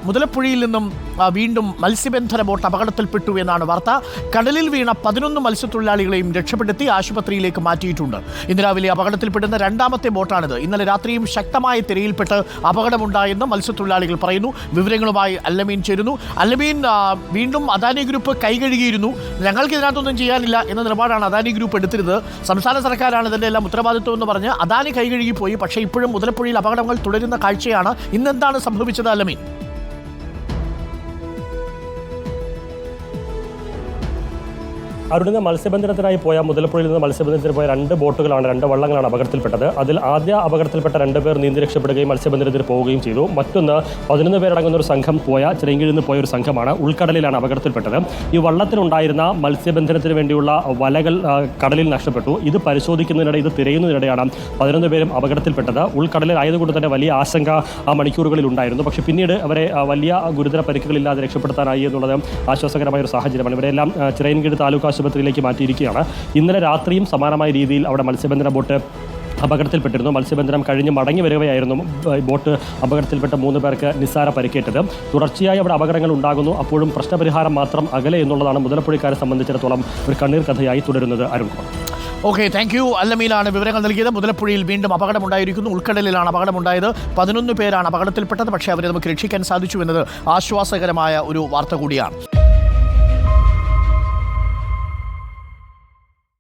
മുതലപ്പുഴയിൽ നിന്നും വീണ്ടും മത്സ്യബന്ധന ബോട്ട് അപകടത്തിൽപ്പെട്ടു എന്നാണ് വാർത്ത. കടലിൽ വീണ 11 മത്സ്യത്തൊഴിലാളികളെയും രക്ഷപ്പെടുത്തി ആശുപത്രിയിലേക്ക് മാറ്റിയിട്ടുണ്ട്. ഇന്ന് രാവിലെ അപകടത്തിൽപ്പെടുന്ന രണ്ടാമത്തെ ബോട്ടാണിത്. ഇന്നലെ രാത്രിയും ശക്തമായ തിരയിൽപ്പെട്ട് അപകടമുണ്ടായെന്ന് മത്സ്യത്തൊഴിലാളികൾ പറയുന്നു. വിവരങ്ങളുമായി അല്ലമീൻ ചേരുന്നു. അല്ലമീൻ, വീണ്ടും അദാനി ഗ്രൂപ്പ് കൈകഴുകിയിരുന്നു. ഞങ്ങൾക്ക് ഇതിനകത്തൊന്നും ചെയ്യാനില്ല എന്ന നിലപാടാണ് അദാനി ഗ്രൂപ്പ് എടുത്തിരുന്നത്. സംസ്ഥാന സർക്കാരാണ് ഇതിൻ്റെ എല്ലാം ഉത്തരവാദിത്വം എന്ന് പറഞ്ഞ് അദാനി കൈകഴുകിപ്പോയി. പക്ഷേ ഇപ്പോഴും മുതലപ്പുഴയിൽ അപകടങ്ങൾ തുടരുന്ന കാഴ്ചയാണ്. ഇന്നെന്താണ് സംഭവിച്ചത് അല്ലമീൻ? അവിടുന്ന് മത്സ്യബന്ധനത്തിനായി പോയ മുതലപ്പുഴയിൽ നിന്ന് മത്സ്യബന്ധനത്തിന് പോയ 2 ബോട്ടുകളാണ്, 2 വള്ളങ്ങളാണ് അപകടത്തിൽപ്പെട്ടത്. അതിൽ ആദ്യ അപകടത്തിൽപ്പെട്ട 2 പേർ നീന്തി രക്ഷപ്പെടുകയും മത്സ്യബന്ധനത്തിന് പോവുകയും ചെയ്തു. മറ്റൊന്ന് 11 പേരടങ്ങുന്ന ഒരു സംഘം ചിറയൻകീഴിൽ നിന്ന് പോയ ഒരു സംഘമാണ് ഉൾക്കടലിലാണ് അപകടത്തിൽപ്പെട്ടത്. ഈ വള്ളത്തിലുണ്ടായിരുന്ന മത്സ്യബന്ധനത്തിന് വേണ്ടിയുള്ള വലകൾ കടലിൽ നഷ്ടപ്പെട്ടു. ഇത് പരിശോധിക്കുന്നതിനിടെ, ഇത് തിരയുന്നതിനിടെയാണ് 11 പേരും അപകടത്തിൽപ്പെട്ടത്. ഉൾക്കടലിൽ ആയതുകൊണ്ട് തന്നെ വലിയ ആശങ്ക ആ മണിക്കൂറുകളിൽ ഉണ്ടായിരുന്നു. പക്ഷേ പിന്നീട് അവരെ വലിയ ഗുരുതര പരിക്കുകളില്ലാതെ രക്ഷപ്പെടുത്താനായി എന്നുള്ളത് ആശ്വാസകരമായ ഒരു സാഹചര്യമാണ്. ഇവരെല്ലാം ചിറയൻകീഴ് താലൂക്ക് ആശുപത്രിയിലേക്ക് മാറ്റിയിരിക്കുകയാണ്. ഇന്നലെ രാത്രിയും സമാനമായ രീതിയിൽ അവിടെ മത്സ്യബന്ധന ബോട്ട് അപകടത്തിൽപ്പെട്ടിരുന്നു. മത്സ്യബന്ധനം കഴിഞ്ഞ് മടങ്ങി വരികയായിരുന്നു ബോട്ട് അപകടത്തിൽപ്പെട്ട 3 പേർക്ക് നിസ്സാര പരിക്കേറ്റത്. തുടർച്ചയായി അവിടെ അപകടങ്ങൾ ഉണ്ടാകുന്നു. അപ്പോഴും പ്രശ്നപരിഹാരം മാത്രം അകലെ എന്നുള്ളതാണ് മുതലപ്പുഴക്കാരെ സംബന്ധിച്ചിടത്തോളം ഒരു കണ്ണീർ കഥയായി തുടരുന്നത്. അരുൺകുമാർ. Okay, thank you. അല്ലമീനാണ് വിവരങ്ങൾ നൽകിയത്. മുതലപ്പുഴയിൽ വീണ്ടും അപകടമുണ്ടായിരിക്കുന്നു. ഉൾക്കടലിലാണ് അപകടമുണ്ടായത്. 11 പേരാണ് അപകടത്തിൽപ്പെട്ടത്. പക്ഷേ അവരെ നമുക്ക് രക്ഷിക്കാൻ സാധിച്ചു എന്നത് ആശ്വാസകരമായ ഒരു വാർത്ത കൂടിയാണ്.